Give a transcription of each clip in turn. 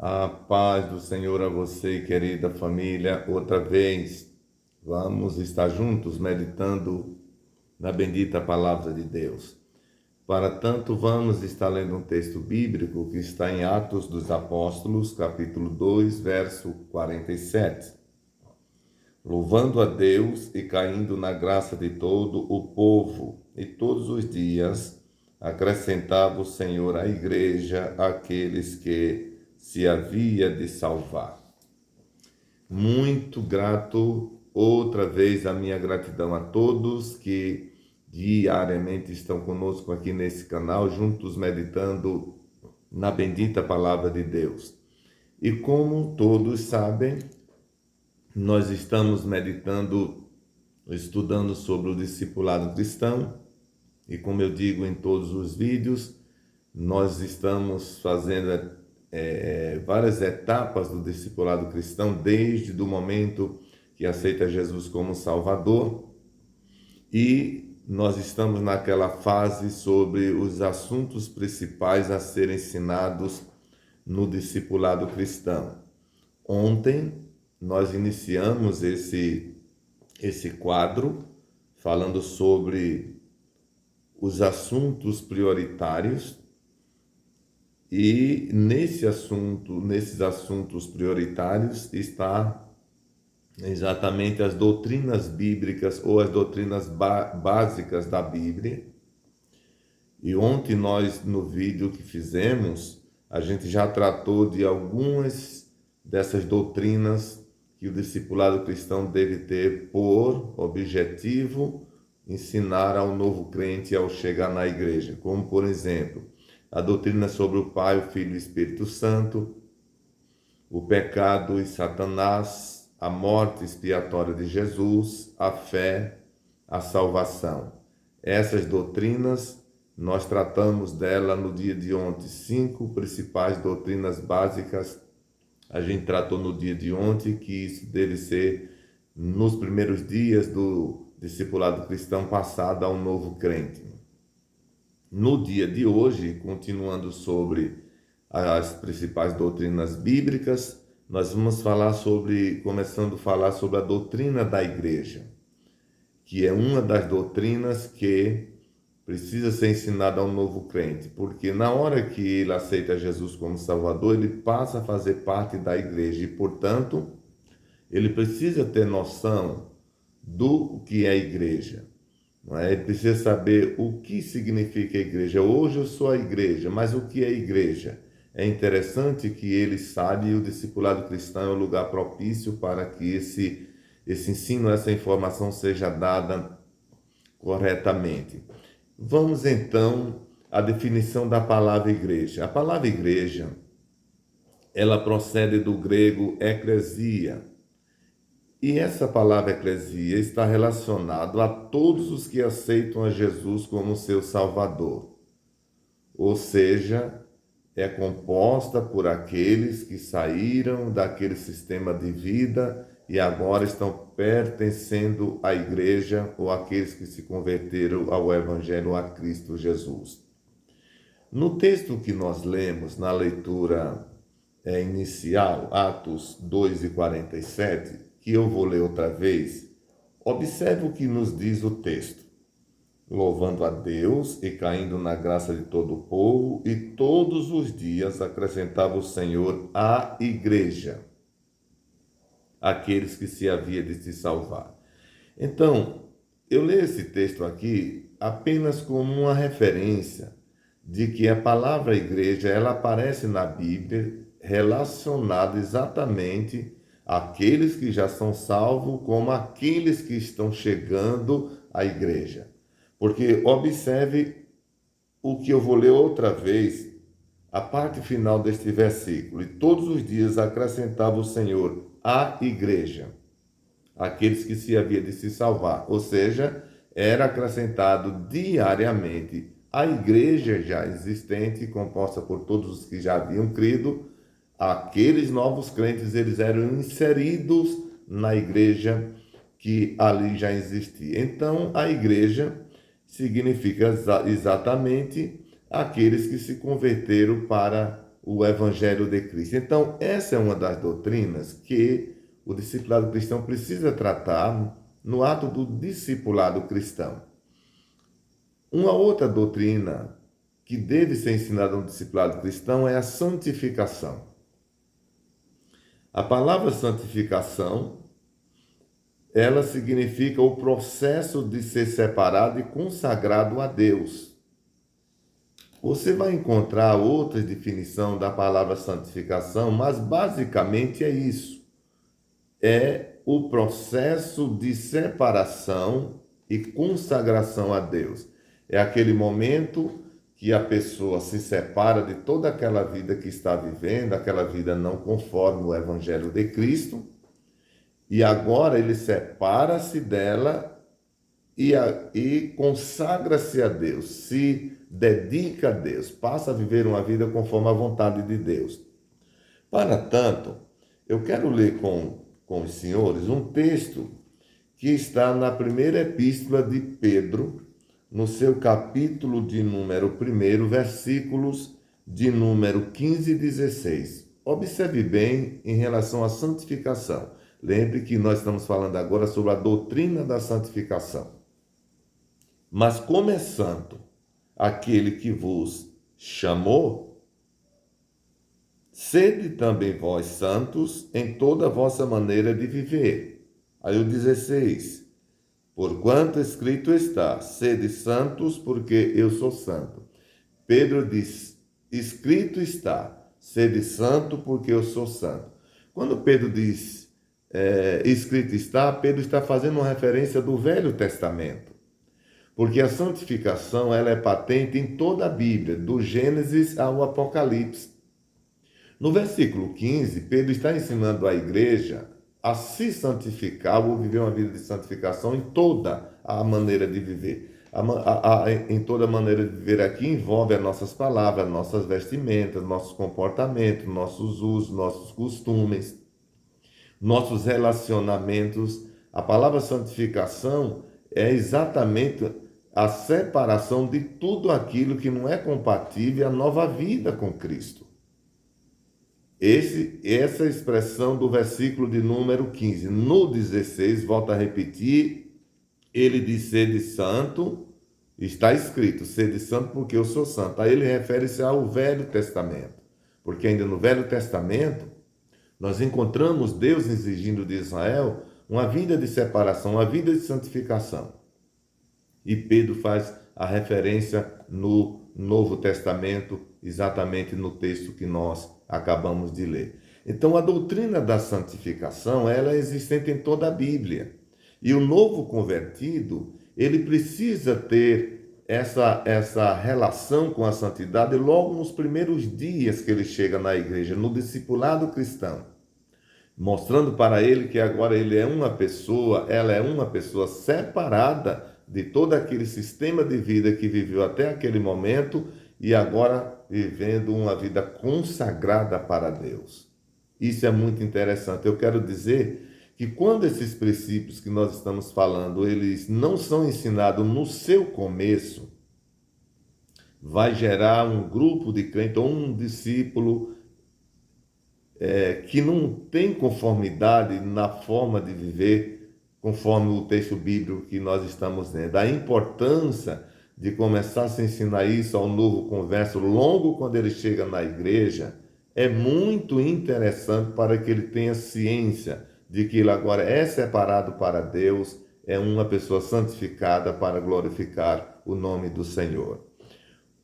A paz do Senhor a você, querida família. Outra vez, vamos estar juntos meditando na bendita palavra de Deus. Para tanto, vamos estar lendo um texto bíblico que está em Atos dos Apóstolos, capítulo 2, verso 47. Louvando a Deus e caindo na graça de todo o povo, e todos os dias acrescentava o Senhor à igreja aqueles que se havia de salvar. Muito grato, outra vez a minha gratidão a todos que diariamente estão conosco aqui nesse canal, juntos meditando na bendita palavra de Deus. E como todos sabem, nós estamos meditando, estudando sobre o discipulado cristão, e como eu digo em todos os vídeos, nós estamos fazendo várias etapas do discipulado cristão, desde o momento que aceita Jesus como Salvador, e nós estamos naquela fase sobre os assuntos principais a serem ensinados no discipulado cristão. Ontem nós iniciamos esse quadro falando sobre os assuntos prioritários, e nesses assuntos prioritários está exatamente as doutrinas bíblicas ou as doutrinas básicas da Bíblia. E ontem nós, no vídeo que fizemos, a gente já tratou de algumas dessas doutrinas que o discipulado cristão deve ter por objetivo ensinar ao novo crente ao chegar na igreja, como por exemplo, a doutrina sobre o Pai, o Filho e o Espírito Santo, o pecado e Satanás, a morte expiatória de Jesus, a fé, a salvação. Essas doutrinas, nós tratamos dela no dia de ontem, 5 principais doutrinas básicas. A gente tratou no dia de ontem que isso deve ser nos primeiros dias do discipulado cristão passado ao novo crente. No dia de hoje, continuando sobre as principais doutrinas bíblicas, nós vamos começando a falar sobre a doutrina da igreja, que é uma das doutrinas que precisa ser ensinada ao novo crente, porque na hora que ele aceita Jesus como Salvador, ele passa a fazer parte da igreja e, portanto, ele precisa ter noção do que é a igreja. Não é? Ele precisa saber o que significa a igreja. Hoje eu sou a igreja, mas o que é a igreja? É interessante que ele saiba, e o discipulado cristão é o lugar propício para que esse ensino, essa informação seja dada corretamente. Vamos então à definição da palavra igreja. A palavra igreja, ela procede do grego eklesia. E essa palavra eclesia está relacionada a todos os que aceitam a Jesus como seu Salvador. Ou seja, é composta por aqueles que saíram daquele sistema de vida e agora estão pertencendo à igreja, ou aqueles que se converteram ao Evangelho, a Cristo Jesus. No texto que nós lemos, na leitura inicial, Atos 2:47, que eu vou ler outra vez, observe o que nos diz o texto. Louvando a Deus e caindo na graça de todo o povo, e todos os dias acrescentava o Senhor à igreja aqueles que se havia de se salvar. Então, eu leio esse texto aqui apenas como uma referência de que a palavra igreja, ela aparece na Bíblia relacionada exatamente àqueles que já são salvos como aqueles que estão chegando à igreja. Porque observe o que eu vou ler outra vez, a parte final deste versículo. E todos os dias acrescentava o Senhor à igreja aqueles que se havia de se salvar. Ou seja, era acrescentado diariamente à igreja já existente, composta por todos os que já haviam crido. Aqueles novos crentes, eles eram inseridos na igreja que ali já existia. Então, a igreja significa exatamente aqueles que se converteram para o Evangelho de Cristo. Então, essa é uma das doutrinas que o discipulado cristão precisa tratar no ato do discipulado cristão. Uma outra doutrina que deve ser ensinada no discipulado cristão é a santificação. A palavra santificação, ela significa o processo de ser separado e consagrado a Deus. Você vai encontrar outra definição da palavra santificação, mas basicamente é isso. É o processo de separação e consagração a Deus. É aquele momento que a pessoa se separa de toda aquela vida que está vivendo, aquela vida não conforme o Evangelho de Cristo, e agora ele separa-se dela e consagra-se a Deus, se dedica a Deus, passa a viver uma vida conforme a vontade de Deus. Para tanto, eu quero ler com os senhores um texto que está na primeira epístola de Pedro, no seu capítulo de número 1, versículos de número 15 e 16. Observe bem em relação à santificação. Lembre que nós estamos falando agora sobre a doutrina da santificação. Mas como é santo aquele que vos chamou, sede também vós santos em toda a vossa maneira de viver. Aí o 16. Porquanto escrito está, sede santos, porque eu sou santo. Pedro diz, escrito está, sede santo, porque eu sou santo. Quando Pedro diz, escrito está, Pedro está fazendo uma referência do Velho Testamento. Porque a santificação ela é patente em toda a Bíblia, do Gênesis ao Apocalipse. No versículo 15, Pedro está ensinando à igreja a se santificar ou viver uma vida de santificação em toda a maneira de viver. Em toda a maneira de viver aqui envolve as nossas palavras, nossas vestimentas, nossos comportamentos, nossos usos, nossos costumes, nossos relacionamentos. A palavra santificação é exatamente a separação de tudo aquilo que não é compatível à nova vida com Cristo. Essa expressão do versículo de número 15. No 16, volta a repetir, ele diz, sede santo, está escrito, sede santo porque eu sou santo. Aí ele refere-se ao Velho Testamento, porque ainda no Velho Testamento, nós encontramos Deus exigindo de Israel uma vida de separação, uma vida de santificação. E Pedro faz a referência no Novo Testamento, exatamente no texto que nós acabamos de ler. Então, a doutrina da santificação, ela é existente em toda a Bíblia. E o novo convertido, ele precisa ter essa relação com a santidade logo nos primeiros dias que ele chega na igreja, no discipulado cristão, mostrando para ele que agora ele é uma pessoa, ela é uma pessoa separada de todo aquele sistema de vida que viveu até aquele momento e agora vivendo uma vida consagrada para Deus. Isso é muito interessante. Eu quero dizer que quando esses princípios que nós estamos falando, eles não são ensinados no seu começo, vai gerar um grupo de crentes ou um discípulo que não tem conformidade na forma de viver, conforme o texto bíblico que nós estamos lendo. A importância de começar a se ensinar isso ao novo converso, logo quando ele chega na igreja, é muito interessante para que ele tenha ciência de que ele agora é separado para Deus, é uma pessoa santificada para glorificar o nome do Senhor.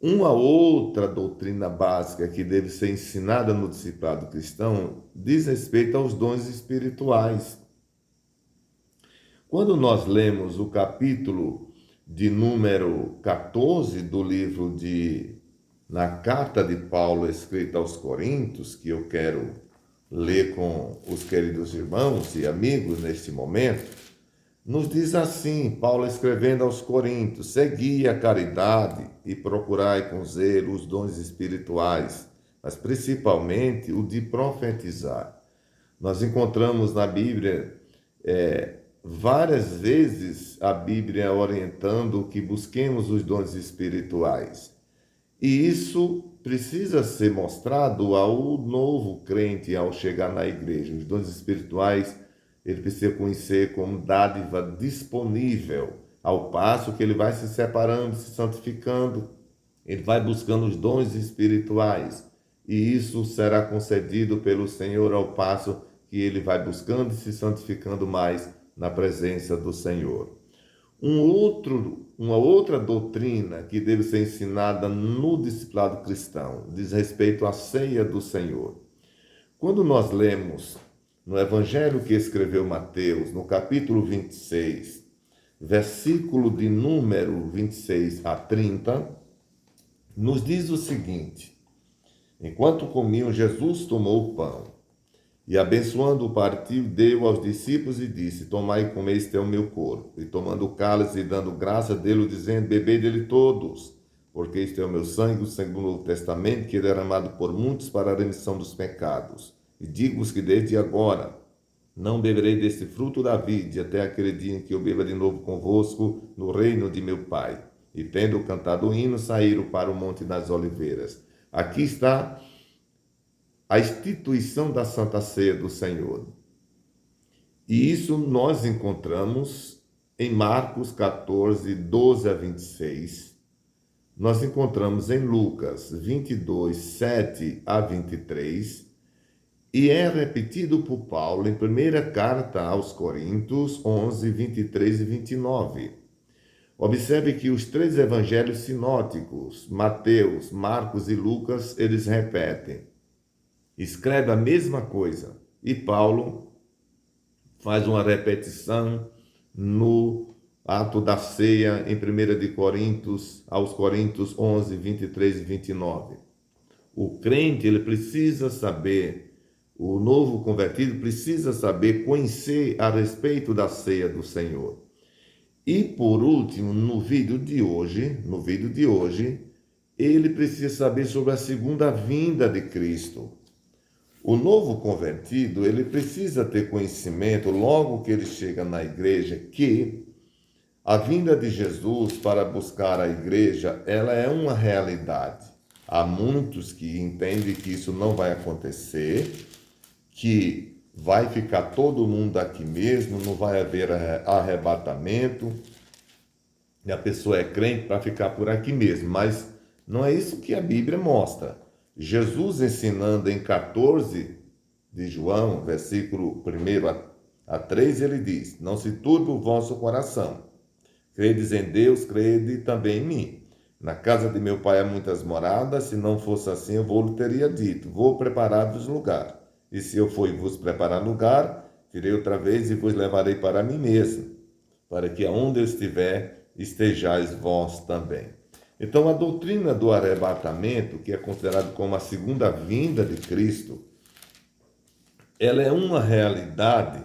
Uma outra doutrina básica que deve ser ensinada no discipulado cristão diz respeito aos dons espirituais. Quando nós lemos o capítulo de número 14 do livro na carta de Paulo escrita aos Coríntios, que eu quero ler com os queridos irmãos e amigos neste momento, nos diz assim, Paulo escrevendo aos Coríntios, segui a caridade e procurai com zelo os dons espirituais, mas principalmente o de profetizar. Nós encontramos na Bíblia várias vezes a Bíblia orientando que busquemos os dons espirituais. E isso precisa ser mostrado ao novo crente ao chegar na igreja. Os dons espirituais, ele precisa conhecer como dádiva disponível, ao passo que ele vai se separando, se santificando, ele vai buscando os dons espirituais, e isso será concedido pelo Senhor ao passo que ele vai buscando e se santificando mais na presença do Senhor. Uma outra doutrina que deve ser ensinada no discipulado cristão diz respeito à ceia do Senhor. Quando nós lemos no Evangelho que escreveu Mateus, no capítulo 26, versículo de número 26 a 30, nos diz o seguinte: enquanto comiam, Jesus tomou o pão e, abençoando-o, partiu, deu aos discípulos e disse: tomai e comei, este é o meu corpo. E tomando o cálice e dando graça, dele, dizendo: bebei dele todos, porque este é o meu sangue, o sangue do Novo Testamento, que é derramado por muitos para a remissão dos pecados. E digo-vos que desde agora não beberei deste fruto da vide, até aquele dia em que eu beba de novo convosco no reino de meu Pai. E tendo cantado o hino, saíram para o Monte das Oliveiras. Aqui está a instituição da Santa Ceia do Senhor. E isso nós encontramos em Marcos 14, 12 a 26. Nós encontramos em Lucas 22, 7 a 23. E é repetido por Paulo em primeira carta aos Coríntios 11, 23 e 29. Observe que os três evangelhos sinóticos, Mateus, Marcos e Lucas, eles repetem. Escreve a mesma coisa. E Paulo faz uma repetição no ato da ceia em 1 de Coríntios, aos Coríntios 11, 23 e 29. O crente, ele precisa saber, o novo convertido precisa saber, conhecer a respeito da ceia do Senhor. E por último, no vídeo de hoje, ele precisa saber sobre a segunda vinda de Cristo. O novo convertido, ele precisa ter conhecimento, logo que ele chega na igreja, que a vinda de Jesus para buscar a igreja, ela é uma realidade. Há muitos que entendem que isso não vai acontecer, que vai ficar todo mundo aqui mesmo, não vai haver arrebatamento, e a pessoa é crente para ficar por aqui mesmo. Mas não é isso que a Bíblia mostra. Jesus ensinando em 14 de João, versículo 1 a 3, ele diz: não se turbe o vosso coração. Credes em Deus, crede também em mim. Na casa de meu pai há muitas moradas, se não fosse assim, eu vou-lhe teria dito: vou preparar-vos lugar. E se eu for e vos preparar lugar, virei outra vez e vos levarei para mim mesmo, para que aonde eu estiver, estejais vós também. Então, a doutrina do arrebatamento, que é considerado como a segunda vinda de Cristo, ela é uma realidade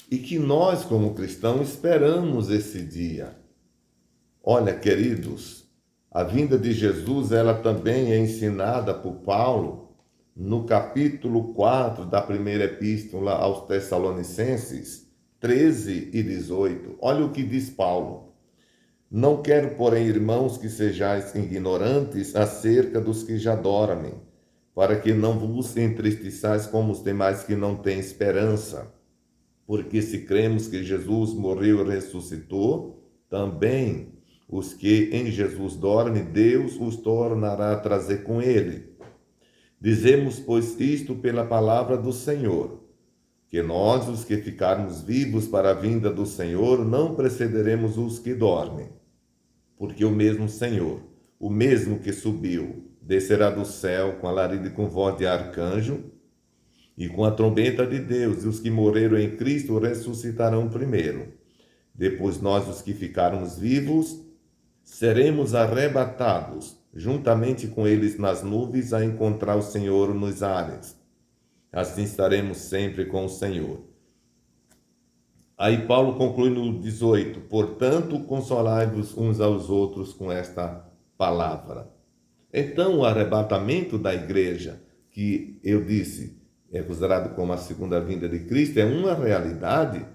e que nós, como cristãos, esperamos esse dia. Olha, queridos, a vinda de Jesus, ela também é ensinada por Paulo no capítulo 4 da primeira epístola aos Tessalonicenses, 13 e 18. Olha o que diz Paulo: não quero, porém, irmãos, que sejais ignorantes acerca dos que já dormem, para que não vos entristeçais como os demais que não têm esperança. Porque se cremos que Jesus morreu e ressuscitou, também os que em Jesus dormem, Deus os tornará a trazer com ele. Dizemos, pois, isto pela palavra do Senhor, que nós, os que ficarmos vivos para a vinda do Senhor, não precederemos os que dormem. Porque o mesmo Senhor, o mesmo que subiu, descerá do céu com alarido e com voz de arcanjo e com a trombeta de Deus, e os que morreram em Cristo ressuscitarão primeiro. Depois nós, os que ficarmos vivos, seremos arrebatados, juntamente com eles nas nuvens, a encontrar o Senhor nos ares. Assim estaremos sempre com o Senhor. Aí Paulo conclui no 18: portanto, consolai-vos uns aos outros com esta palavra. Então, o arrebatamento da igreja, que eu disse, é considerado como a segunda vinda de Cristo, é uma realidade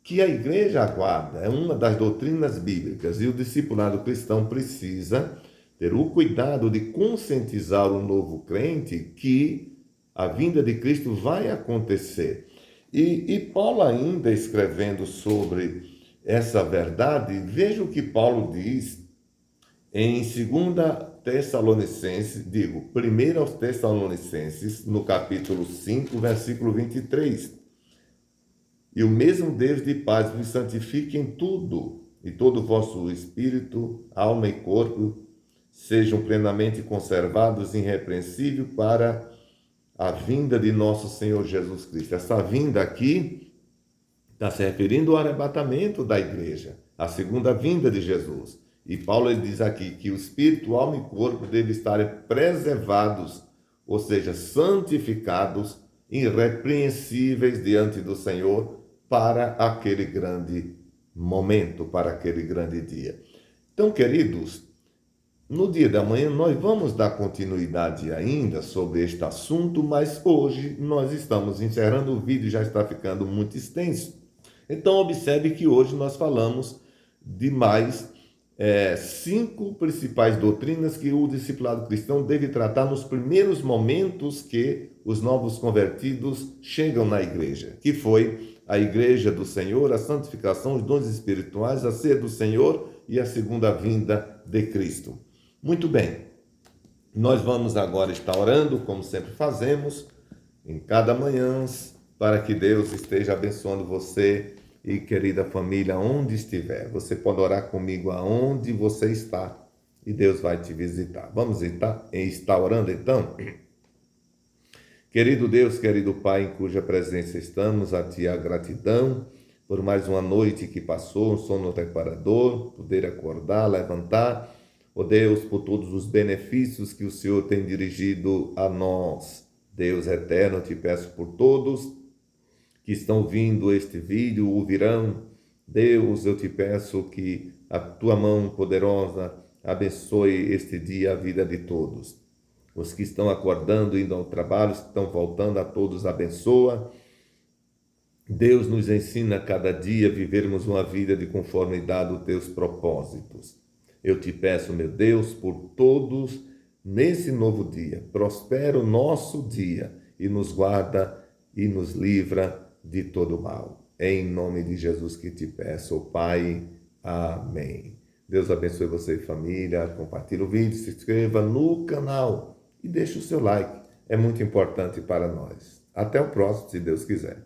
que a igreja aguarda, é uma das doutrinas bíblicas, e o discipulado cristão precisa ter o cuidado de conscientizar o novo crente que a vinda de Cristo vai acontecer. E Paulo, ainda escrevendo sobre essa verdade, veja o que Paulo diz em 1 aos Tessalonicenses, no capítulo 5, versículo 23. E o mesmo Deus de paz vos santifique em tudo, e todo o vosso espírito, alma e corpo sejam plenamente conservados irrepreensível para a vinda de nosso Senhor Jesus Cristo. Essa vinda aqui está se referindo ao arrebatamento da igreja, a segunda vinda de Jesus. E Paulo ele diz aqui que o espírito, alma e corpo devem estar preservados, ou seja, santificados, irrepreensíveis diante do Senhor para aquele grande momento, para aquele grande dia. Então, queridos, no dia da manhã nós vamos dar continuidade ainda sobre este assunto, mas hoje nós estamos encerrando, o vídeo já está ficando muito extenso. Então observe que hoje nós falamos de mais 5 principais doutrinas que o discipulado cristão deve tratar nos primeiros momentos que os novos convertidos chegam na igreja, que foi a igreja do Senhor, a santificação, os dons espirituais, a ceia do Senhor e a segunda vinda de Cristo. Muito bem, nós vamos agora estar orando, como sempre fazemos, em cada manhã, para que Deus esteja abençoando você e querida família, onde estiver. Você pode orar comigo aonde você está e Deus vai te visitar. Vamos estar orando então? Querido Deus, querido Pai, em cuja presença estamos, a Ti a gratidão por mais uma noite que passou, um sono reparador, poder acordar, levantar. Ó Deus, por todos os benefícios que o Senhor tem dirigido a nós. Deus eterno, te peço por todos que estão vindo este vídeo, ouvirão. Deus, eu te peço que a tua mão poderosa abençoe este dia a vida de todos. Os que estão acordando, indo ao trabalho, estão voltando, a todos abençoa. Deus nos ensina cada dia a vivermos uma vida de conformidade aos teus propósitos. Eu te peço, meu Deus, por todos nesse novo dia. Prospera o nosso dia e nos guarda e nos livra de todo mal. É em nome de Jesus que te peço, Pai. Amém. Deus abençoe você e família. Compartilhe o vídeo, se inscreva no canal e deixe o seu like. É muito importante para nós. Até o próximo, se Deus quiser.